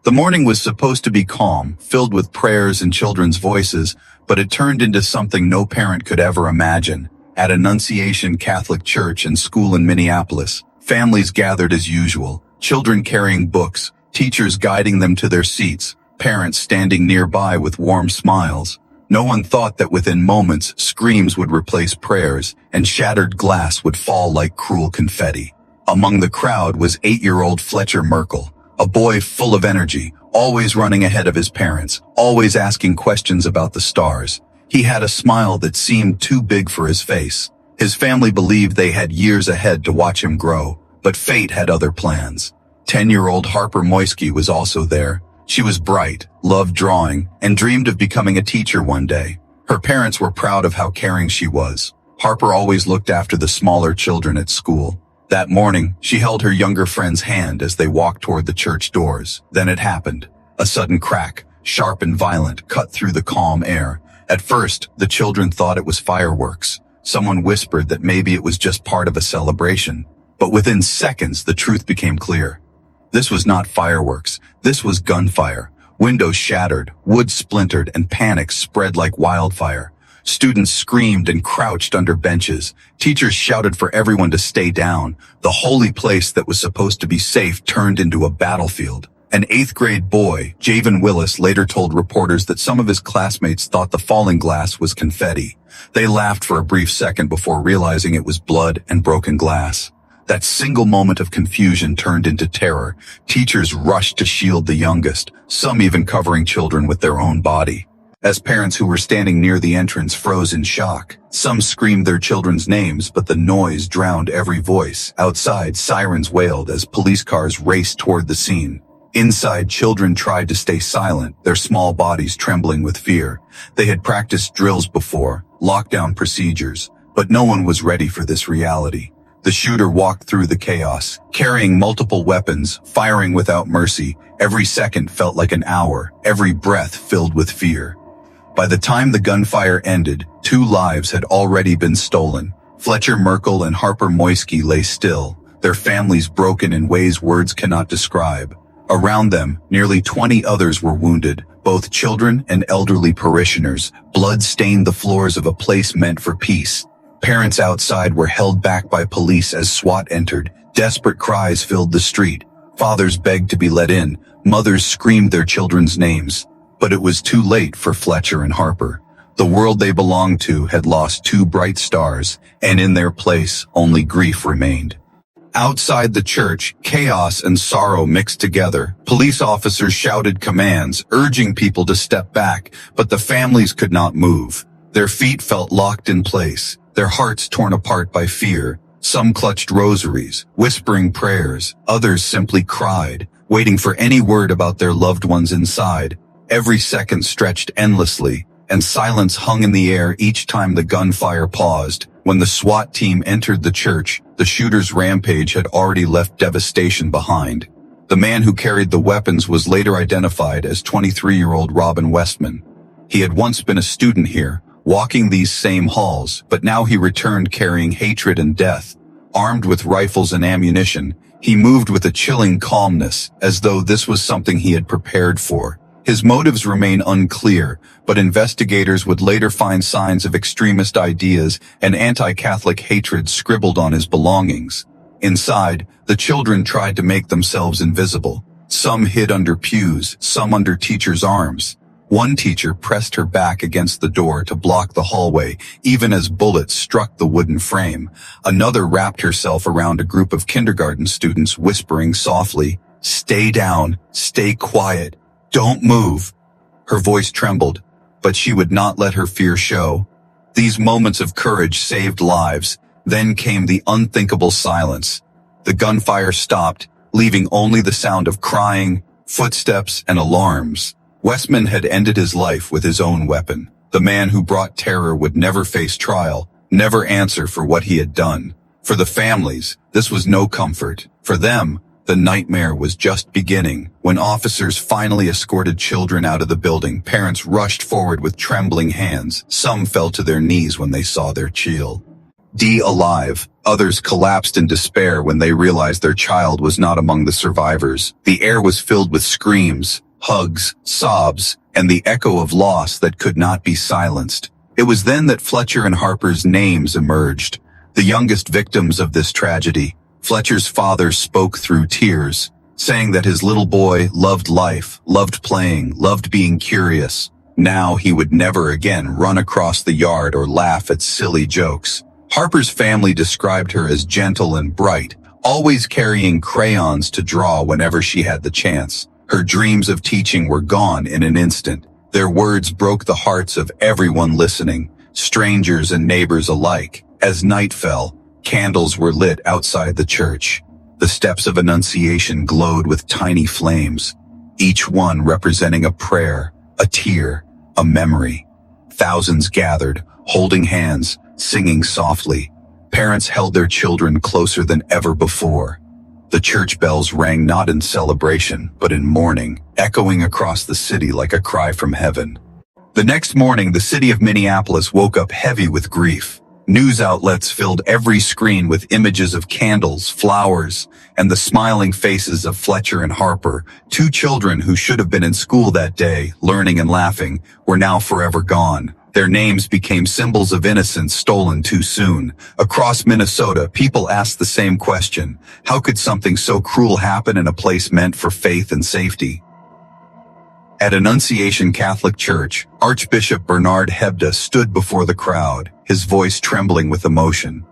The morning was supposed to be calm, filled with prayers and children's voices, but it turned into something no parent could ever imagine. At Annunciation Catholic Church and school in Minneapolis, families gathered as usual, children carrying books, teachers guiding them to their seats, parents standing nearby with warm smiles. No one thought that within moments, screams would replace prayers, and shattered glass would fall like cruel confetti. Among the crowd was 8-year-old Fletcher Merkel, a boy full of energy, always running ahead of his parents, always asking questions about the stars. He had a smile that seemed too big for his face. His family believed they had years ahead to watch him grow, but fate had other plans. 10-year-old Harper Moisky was also there. She was bright, loved drawing, and dreamed of becoming a teacher one day. Her parents were proud of how caring she was. Harper always looked after the smaller children at school. That morning, she held her younger friend's hand as they walked toward the church doors. Then it happened. A sudden crack, sharp and violent, cut through the calm air. At first, the children thought it was fireworks. Someone whispered that maybe it was just part of a celebration. But within seconds, the truth became clear. This was not fireworks. This was gunfire. Windows shattered, wood splintered, and panic spread like wildfire. Students screamed and crouched under benches. Teachers shouted for everyone to stay down. The holy place that was supposed to be safe turned into a battlefield. An 8th grade boy, Javen Willis, later told reporters that some of his classmates thought the falling glass was confetti. They laughed for a brief second before realizing it was blood and broken glass. That single moment of confusion turned into terror. Teachers rushed to shield the youngest, some even covering children with their own body. As parents who were standing near the entrance froze in shock, some screamed their children's names, but the noise drowned every voice. Outside, sirens wailed as police cars raced toward the scene. Inside, children tried to stay silent, their small bodies trembling with fear. They had practiced drills before, lockdown procedures, but no one was ready for this reality. The shooter walked through the chaos, carrying multiple weapons, firing without mercy. Every second felt like an hour, every breath filled with fear. By the time the gunfire ended, 2 lives had already been stolen. Fletcher Merkel and Harper Moisky lay still, their families broken in ways words cannot describe. Around them, nearly 20 others were wounded, both children and elderly parishioners. Blood stained the floors of a place meant for peace. Parents outside were held back by police as SWAT entered. Desperate cries filled the street. Fathers begged to be let in. Mothers screamed their children's names. But it was too late for Fletcher and Harper. The world they belonged to had lost 2 bright stars, and in their place, only grief remained. Outside the church, chaos and sorrow mixed together. Police officers shouted commands, urging people to step back, but the families could not move. Their feet felt locked in place, their hearts torn apart by fear. Some clutched rosaries, whispering prayers. Others simply cried, waiting for any word about their loved ones inside. Every second stretched endlessly, and silence hung in the air each time the gunfire paused. When the SWAT team entered the church, the shooter's rampage had already left devastation behind. The man who carried the weapons was later identified as 23-year-old Robin Westman. He had once been a student here, walking these same halls, but now he returned carrying hatred and death. Armed with rifles and ammunition, he moved with a chilling calmness, as though this was something he had prepared for. His motives remain unclear, but investigators would later find signs of extremist ideas and anti-Catholic hatred scribbled on his belongings. Inside, the children tried to make themselves invisible. Some hid under pews, some under teachers' arms. One teacher pressed her back against the door to block the hallway, even as bullets struck the wooden frame. Another wrapped herself around a group of kindergarten students, whispering softly, "Stay down, stay quiet. Don't move." Her voice trembled, but she would not let her fear show. These moments of courage saved lives. Then came the unthinkable silence. The gunfire stopped, leaving only the sound of crying, footsteps, and alarms. Westman had ended his life with his own weapon. The man who brought terror would never face trial, never answer for what he had done. For the families, this was no comfort. For them, the nightmare was just beginning. When officers finally escorted children out of the building, parents rushed forward with trembling hands. Some fell to their knees when they saw their child. Dee alive. Others collapsed in despair when they realized their child was not among the survivors. The air was filled with screams, hugs, sobs, and the echo of loss that could not be silenced. It was then that Fletcher and Harper's names emerged, the youngest victims of this tragedy. Fletcher's father spoke through tears, saying that his little boy loved life, loved playing, loved being curious. Now he would never again run across the yard or laugh at silly jokes. Harper's family described her as gentle and bright, always carrying crayons to draw whenever she had the chance. Her dreams of teaching were gone in an instant. Their words broke the hearts of everyone listening, strangers and neighbors alike. As night fell, candles were lit outside the church. The steps of Annunciation glowed with tiny flames, each one representing a prayer, a tear, a memory. Thousands gathered, holding hands, singing softly. Parents held their children closer than ever before. The church bells rang not in celebration, but in mourning, echoing across the city like a cry from heaven. The next morning, the city of Minneapolis woke up heavy with grief. News outlets filled every screen with images of candles, flowers, and the smiling faces of Fletcher and Harper. Two children who should have been in school that day, learning and laughing, were now forever gone. Their names became symbols of innocence stolen too soon. Across Minnesota, people asked the same question: how could something so cruel happen in a place meant for faith and safety? At Annunciation Catholic Church, Archbishop Bernard Hebda stood before the crowd, his voice trembling with emotion.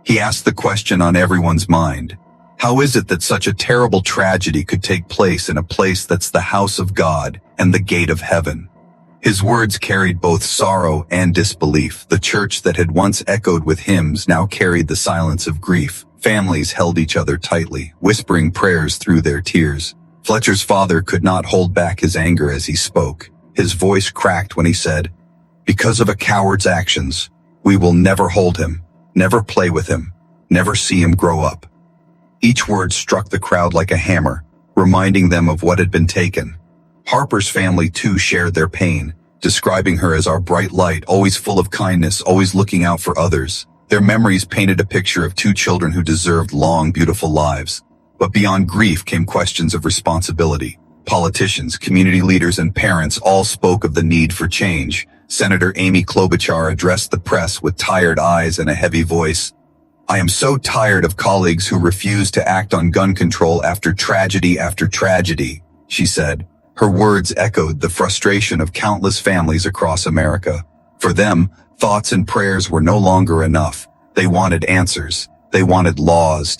He asked the question on everyone's mind: how is it that such a terrible tragedy could take place in a place that's the house of God and the gate of heaven? His words carried both sorrow and disbelief. The church that had once echoed with hymns now carried the silence of grief. Families held each other tightly, whispering prayers through their tears. Fletcher's father could not hold back his anger as he spoke. His voice cracked when he said, "Because of a coward's actions, we will never hold him, never play with him, never see him grow up." Each word struck the crowd like a hammer, reminding them of what had been taken. Harper's family too shared their pain, describing her as our bright light, always full of kindness, always looking out for others. Their memories painted a picture of two children who deserved long, beautiful lives. But beyond grief came questions of responsibility. Politicians, community leaders, and parents all spoke of the need for change. Senator Amy Klobuchar addressed the press with tired eyes and a heavy voice. "I am so tired of colleagues who refuse to act on gun control after tragedy, she said. Her words echoed the frustration of countless families across America. For them, thoughts and prayers were no longer enough. They wanted answers. They wanted laws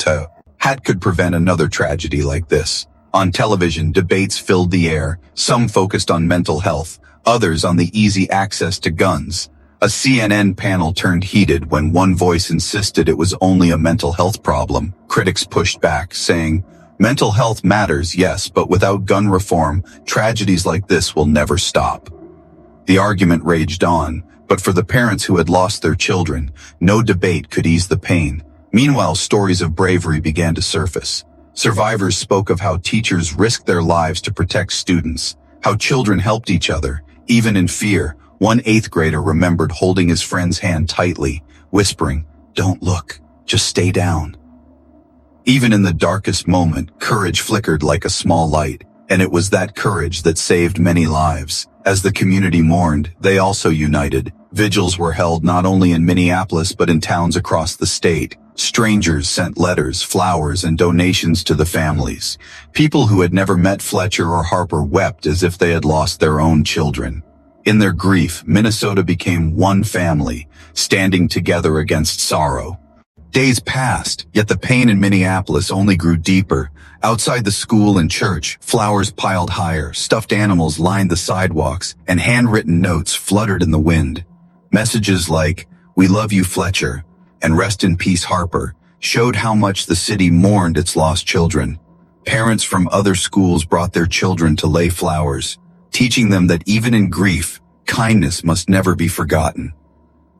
that could prevent another tragedy like this. On television, debates filled the air. Some focused on mental health, others on the easy access to guns. A CNN panel turned heated when one voice insisted it was only a mental health problem. Critics pushed back, saying, "Mental health matters, yes, but without gun reform, tragedies like this will never stop." The argument raged on, but for the parents who had lost their children, no debate could ease the pain. Meanwhile, stories of bravery began to surface. Survivors spoke of how teachers risked their lives to protect students, how children helped each other, even in fear. One 8th grader remembered holding his friend's hand tightly, whispering, "Don't look, just stay down." Even in the darkest moment, courage flickered like a small light, and it was that courage that saved many lives. As the community mourned, they also united. Vigils were held not only in Minneapolis but in towns across the state. Strangers sent letters, flowers, and donations to the families. People who had never met Fletcher or Harper wept as if they had lost their own children. In their grief, Minnesota became one family, standing together against sorrow. Days passed, yet the pain in Minneapolis only grew deeper. Outside the school and church, flowers piled higher, stuffed animals lined the sidewalks, and handwritten notes fluttered in the wind. Messages like, "We love you, Fletcher," and "Rest in peace, Harper," showed how much the city mourned its lost children. Parents from other schools brought their children to lay flowers, teaching them that even in grief, kindness must never be forgotten.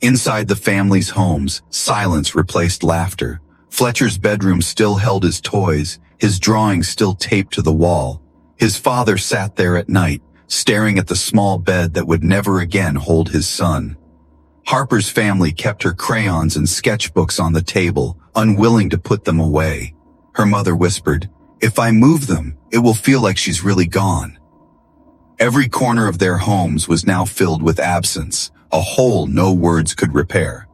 Inside the family's homes, silence replaced laughter. Fletcher's bedroom still held his toys, his drawings still taped to the wall. His father sat there at night, staring at the small bed that would never again hold his son. Harper's family kept her crayons and sketchbooks on the table, unwilling to put them away. Her mother whispered, "If I move them, it will feel like she's really gone." Every corner of their homes was now filled with absence, a hole no words could repair.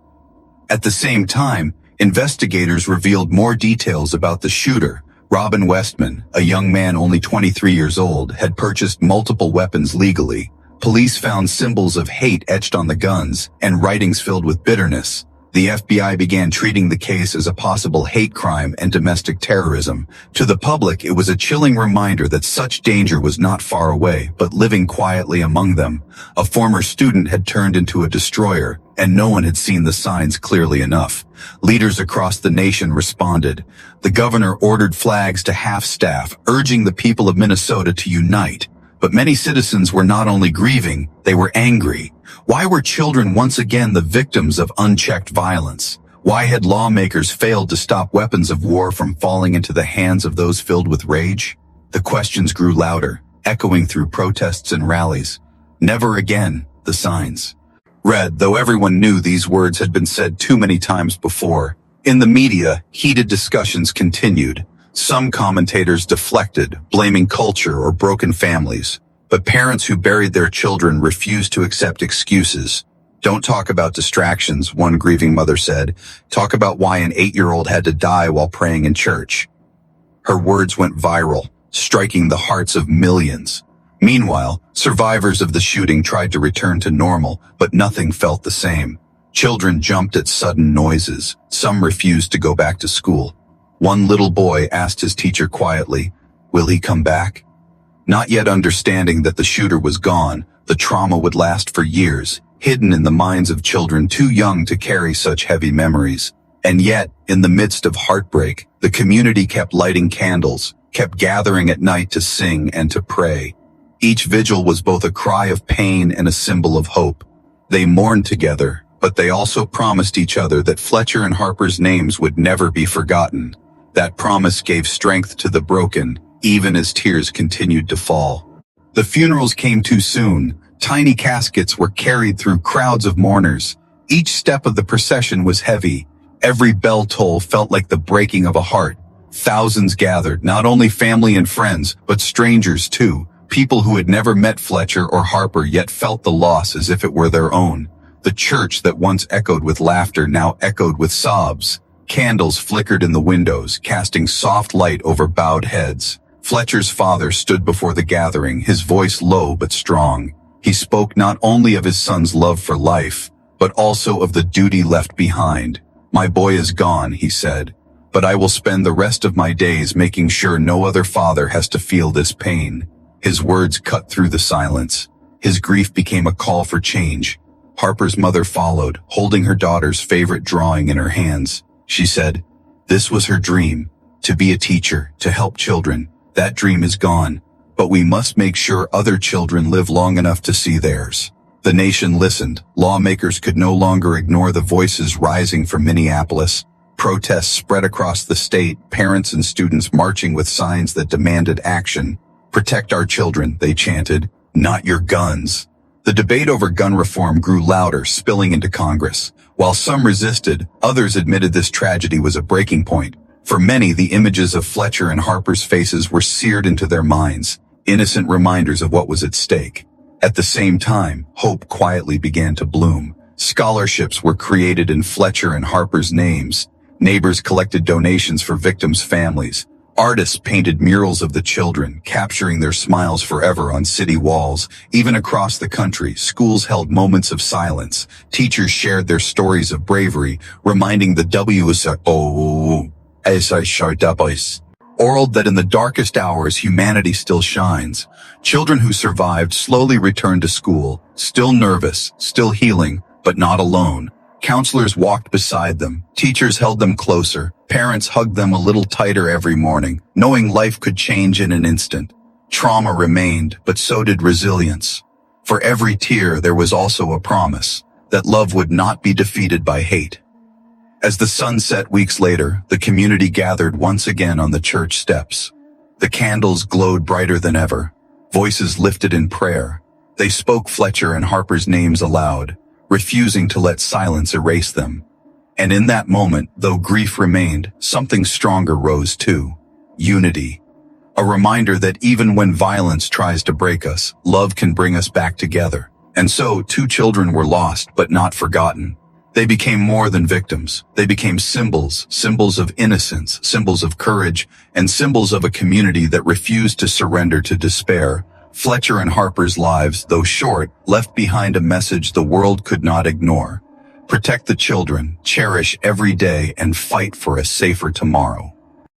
At the same time, investigators revealed more details about the shooter. Robin Westman, a young man only 23 years old, had purchased multiple weapons legally. Police found symbols of hate etched on the guns and writings filled with bitterness. The FBI began treating the case as a possible hate crime and domestic terrorism. To the public, it was a chilling reminder that such danger was not far away, but living quietly among them. A former student had turned into a destroyer, and no one had seen the signs clearly enough. Leaders across the nation responded. The governor ordered flags to half-staff, urging the people of Minnesota to unite. But many citizens were not only grieving, they were angry. Why were children once again the victims of unchecked violence? Why had lawmakers failed to stop weapons of war from falling into the hands of those filled with rage? The questions grew louder, echoing through protests and rallies. Never again, the signs read, though everyone knew these words had been said too many times before. In the media, heated discussions continued. Some commentators deflected, blaming culture or broken families. But parents who buried their children refused to accept excuses. "Don't talk about distractions," one grieving mother said. "Talk about why an 8-year-old had to die while praying in church." Her words went viral, striking the hearts of millions. Meanwhile, survivors of the shooting tried to return to normal, but nothing felt the same. Children jumped at sudden noises. Some refused to go back to school. One little boy asked his teacher quietly, "Will he come back?" Not yet understanding that the shooter was gone, the trauma would last for years, hidden in the minds of children too young to carry such heavy memories. And yet, in the midst of heartbreak, the community kept lighting candles, kept gathering at night to sing and to pray. Each vigil was both a cry of pain and a symbol of hope. They mourned together, but they also promised each other that Fletcher and Harper's names would never be forgotten. That promise gave strength to the broken, even as tears continued to fall. The funerals came too soon. Tiny caskets were carried through crowds of mourners. Each step of the procession was heavy. Every bell toll felt like the breaking of a heart. Thousands gathered, not only family and friends, but strangers too. People who had never met Fletcher or Harper yet felt the loss as if it were their own. The church that once echoed with laughter now echoed with sobs. Candles flickered in the windows, casting soft light over bowed heads. Fletcher's father stood before the gathering, his voice low but strong. He spoke not only of his son's love for life, but also of the duty left behind. "My boy is gone," he said, "but I will spend the rest of my days making sure no other father has to feel this pain." His words cut through the silence. His grief became a call for change. Harper's mother followed, holding her daughter's favorite drawing in her hands. She said, "This was her dream, to be a teacher, to help children. That dream is gone, but we must make sure other children live long enough to see theirs." The nation listened. Lawmakers could no longer ignore the voices rising from Minneapolis. Protests spread across the state, parents and students marching with signs that demanded action. "Protect our children," they chanted, "not your guns." The debate over gun reform grew louder, spilling into Congress. While some resisted, others admitted this tragedy was a breaking point. For many, the images of Fletcher and Harper's faces were seared into their minds, innocent reminders of what was at stake. At the same time, hope quietly began to bloom. Scholarships were created in Fletcher and Harper's names. Neighbors collected donations for victims' families. Artists painted murals of the children, capturing their smiles forever on city walls. Even across the country, schools held moments of silence. Teachers shared their stories of bravery, reminding the world that in the darkest hours humanity still shines. Children who survived slowly returned to school, still nervous, still healing, but not alone. Counselors walked beside them. Teachers held them closer. Parents hugged them a little tighter every morning, knowing life could change in an instant. Trauma remained, but so did resilience. For every tear, there was also a promise that love would not be defeated by hate. As the sun set weeks later, the community gathered once again on the church steps. The candles glowed brighter than ever. Voices lifted in prayer. They spoke Fletcher and Harper's names aloud, refusing to let silence erase them. And in that moment, though grief remained, something stronger rose too. Unity. A reminder that even when violence tries to break us, love can bring us back together. And so, 2 children were lost, but not forgotten. They became more than victims. They became symbols of innocence, symbols of courage, and symbols of a community that refused to surrender to despair. Fletcher and Harper's lives, though short, left behind a message the world could not ignore. Protect the children, cherish every day, and fight for a safer tomorrow.